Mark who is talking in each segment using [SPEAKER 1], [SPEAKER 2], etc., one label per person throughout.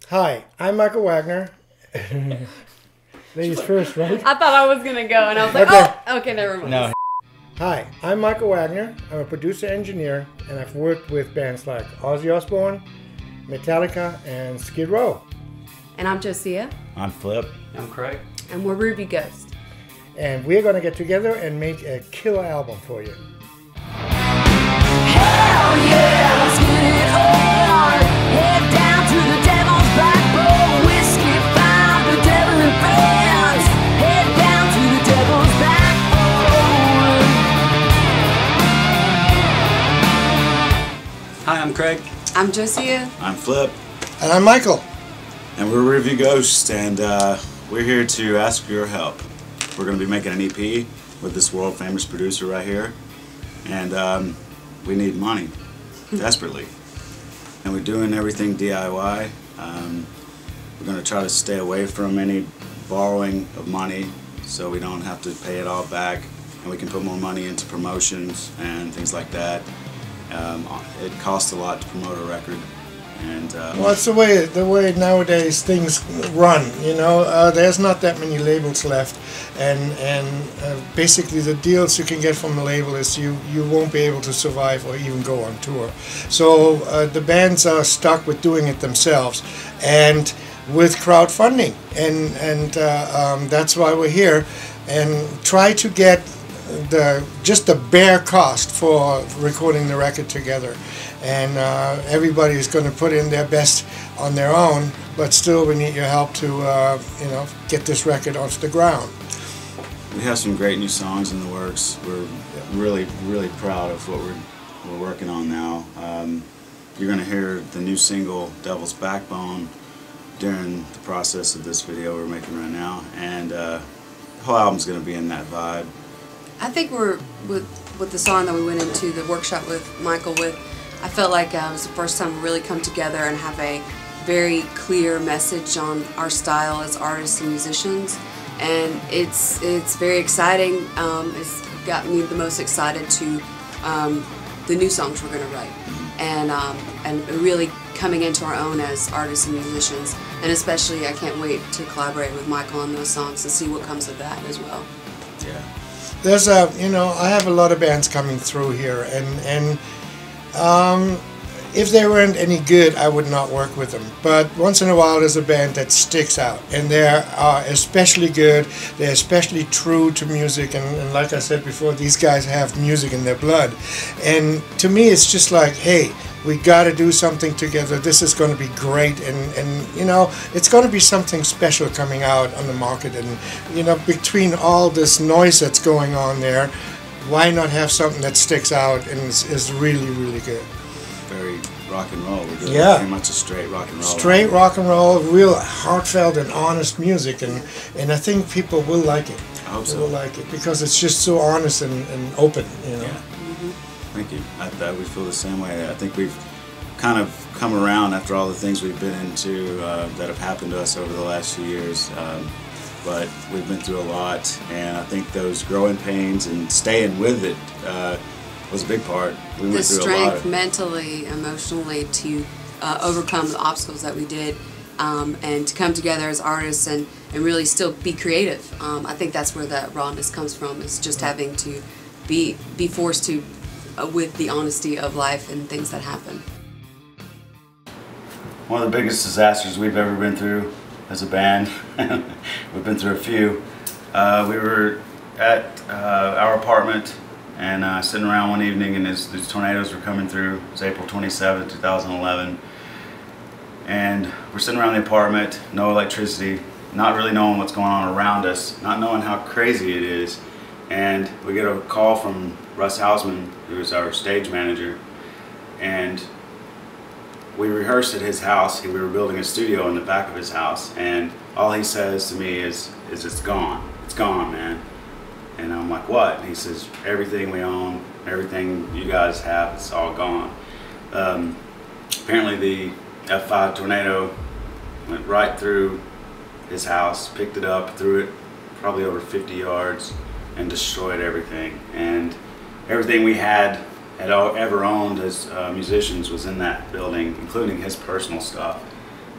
[SPEAKER 1] Hi, I'm Michael Wagener. Ladies first, right?
[SPEAKER 2] I thought I was going to go, and I was like,
[SPEAKER 1] Okay.
[SPEAKER 2] oh, okay, never mind.
[SPEAKER 3] No.
[SPEAKER 1] Hi, I'm Michael Wagener. I'm a producer-engineer, and I've worked with bands like Ozzy Osbourne, Metallica, and Skid Row.
[SPEAKER 2] And I'm Josiah.
[SPEAKER 3] I'm Flip.
[SPEAKER 4] I'm Craig.
[SPEAKER 2] And we're Rearview Ghost.
[SPEAKER 1] And we're going to get together and make a killer album for you.
[SPEAKER 5] Hell yeah, let's get it on. Head down to the devil's backbone. Whiskey found the devil in France. Head down to the devil's backbone.
[SPEAKER 4] Hi, I'm Craig.
[SPEAKER 2] I'm Josiah.
[SPEAKER 3] I'm Flip.
[SPEAKER 1] And I'm Michael.
[SPEAKER 3] And we're Rearview Ghost, and we're here to ask for your help. We're going to be making an EP with this world famous producer right here, and we need money desperately. And we're doing everything DIY. We're going to try to stay away from any borrowing of money so we don't have to pay it all back, and we can put more money into promotions and things like that. It costs a lot to promote a record. And
[SPEAKER 1] Well, it's the way nowadays things run. You know, there's not that many labels left, and basically the deals you can get from a label is you won't be able to survive or even go on tour. So the bands are stuck with doing it themselves, and with crowdfunding, and that's why we're here, and try to get just the bare cost for recording the record together. And everybody is going to put in their best on their own, but still we need your help to get this record off the ground.
[SPEAKER 3] we have some great new songs in the works. We're really proud of what we're working on now. You're going to hear the new single Devil's Backbone during the process of this video we're making right now, and the whole album's going to be in that vibe.
[SPEAKER 2] I think we're, with the song that we went into the workshop with Michael with, I felt like it was the first time we really come together and have a very clear message on our style as artists and musicians, and it's very exciting. It's got me the most excited to the new songs we're going to write, and really coming into our own as artists and musicians, and especially I can't wait to collaborate with Michael on those songs and see what comes of that as well.
[SPEAKER 3] Yeah.
[SPEAKER 1] There's I have a lot of bands coming through here, and if they weren't any good, I would not work with them. But once in a while, there's a band that sticks out, and they are especially good. They're especially true to music, and like I said before, these guys have music in their blood. And to me, it's just like, hey, we got to do something together. This is going to be great, and it's going to be something special coming out on the market. And between all this noise that's going on there, why not have something that sticks out and is really good?
[SPEAKER 3] Very rock and roll. We're doing pretty much a straight rock and roll.
[SPEAKER 1] Straight rock and roll, real heartfelt and honest music, and I think people will like it.
[SPEAKER 3] I hope so.
[SPEAKER 1] They will like it because it's just so honest and open,
[SPEAKER 3] Yeah. Thank you. We feel the same way. I think we've kind of come around after all the things we've been into that have happened to us over the last few years. But we've been through a lot, and I think those growing pains and staying with it was a big part. We went through a lot.
[SPEAKER 2] The strength mentally, emotionally to overcome the obstacles that we did, and to come together as artists and really still be creative. I think that's where that rawness comes from, is just having to be forced to with the honesty of life and things that happen.
[SPEAKER 3] One of the biggest disasters we've ever been through as a band. We've been through a few. We were at our apartment and sitting around one evening, and these tornadoes were coming through. It was April 27, 2011. And we're sitting around the apartment, no electricity, not really knowing what's going on around us, not knowing how crazy it is. And we get a call from Russ Hausman, who is our stage manager, and we rehearsed at his house. We were building a studio in the back of his house, and all he says to me is it's gone. It's gone, man. And I'm like, what? And he says, everything we own, everything you guys have, it's all gone. Apparently the F5 tornado went right through his house, picked it up, threw it probably over 50 yards, and destroyed everything. And everything we had ever owned as musicians was in that building, including his personal stuff.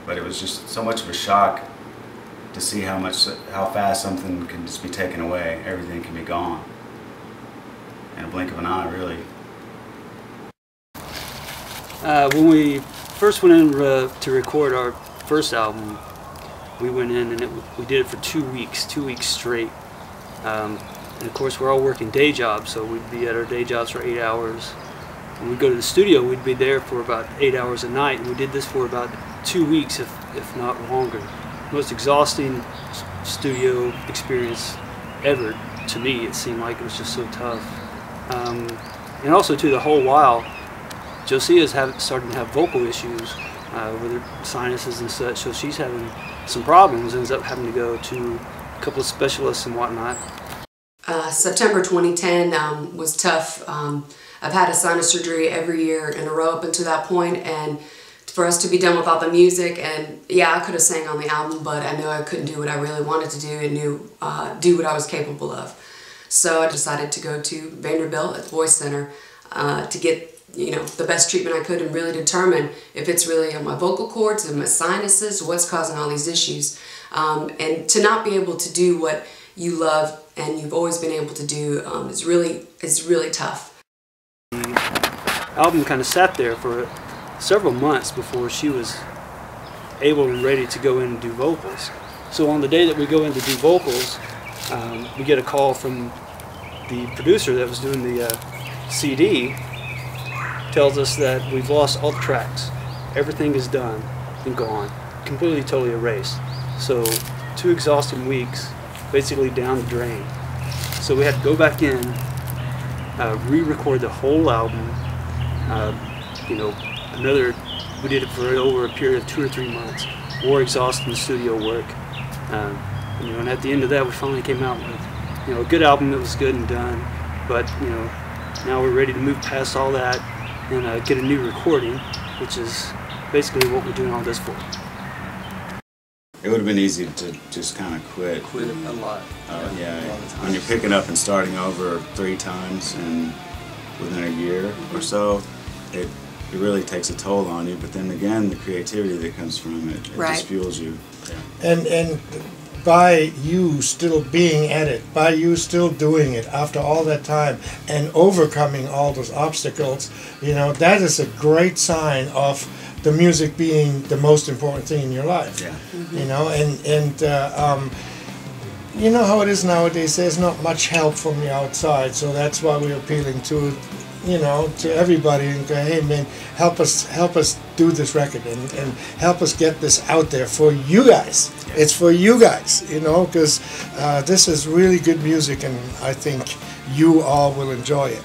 [SPEAKER 3] but it was just so much of a shock to see how fast something can just be taken away. Everything can be gone in a blink of an eye, really.
[SPEAKER 4] When we first went in to record our first album, we went in and we did it for 2 weeks straight. And of course, we're all working day jobs, so we'd be at our day jobs for 8 hours. When we'd go to the studio, we'd be there for about 8 hours a night, and we did this for about 2 weeks, if not longer. Most exhausting studio experience ever to me. It seemed like it was just so tough. And also, too, the whole while, Josiah's starting to have vocal issues with her sinuses and such, so she's having some problems, ends up having to go to a couple of specialists and whatnot.
[SPEAKER 2] September 2010 was tough. I've had a sinus surgery every year in a row up until that point, and for us to be done with all the music, and yeah, I could have sang on the album, but I knew I couldn't do what I really wanted to do and do what I was capable of. So I decided to go to Vanderbilt at the Voice Center to get the best treatment I could and really determine if it's really on my vocal cords and my sinuses, what's causing all these issues. And to not be able to do what you love and you've always been able to do is really tough.
[SPEAKER 4] The album kind of sat there for several months before she was able and ready to go in and do vocals. So on the day that we go in to do vocals, we get a call from the producer that was doing the CD. Tells us that we've lost all the tracks. Everything is done and gone, completely, totally erased. So 2 exhausting weeks, basically down the drain. So we had to go back in, re-record the whole album. We did it for over a period of 2 or 3 months. More exhausting studio work. And at the end of that, we finally came out with, a good album that was good and done. But now we're ready to move past all that and get a new recording, which is basically what we're doing all this for.
[SPEAKER 3] It would have been easy to just kind of quit.
[SPEAKER 4] Quit a lot.
[SPEAKER 3] Yeah, when you're picking up and starting over 3 times and within a year or so, it really takes a toll on you. But then again, the creativity that comes from it just fuels you. Yeah.
[SPEAKER 1] And by you still being at it, by you still doing it after all that time and overcoming all those obstacles, that is a great sign of the music being the most important thing in your life.
[SPEAKER 3] Yeah.
[SPEAKER 1] You know how it is nowadays, there's not much help from the outside, so that's why we're appealing to everybody and go, hey man, help us do this record and help us get this out there for you guys. Yeah. It's for you guys, because this is really good music, and I think you all will enjoy it.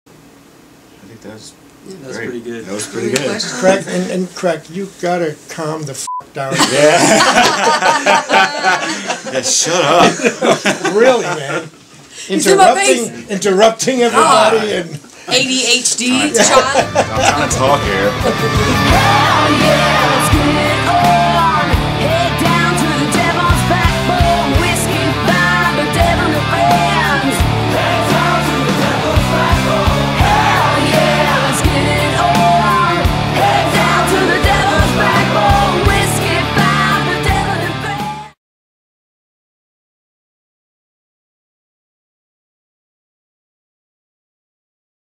[SPEAKER 3] I think that's
[SPEAKER 4] pretty good.
[SPEAKER 3] That was pretty good.
[SPEAKER 1] Craig, and Craig, you gotta calm the f down.
[SPEAKER 3] Yeah. Yeah, shut up.
[SPEAKER 1] Really, man. Interrupting everybody and
[SPEAKER 2] ADHD child.
[SPEAKER 3] I'm trying to talk here.
[SPEAKER 5] Hell yeah!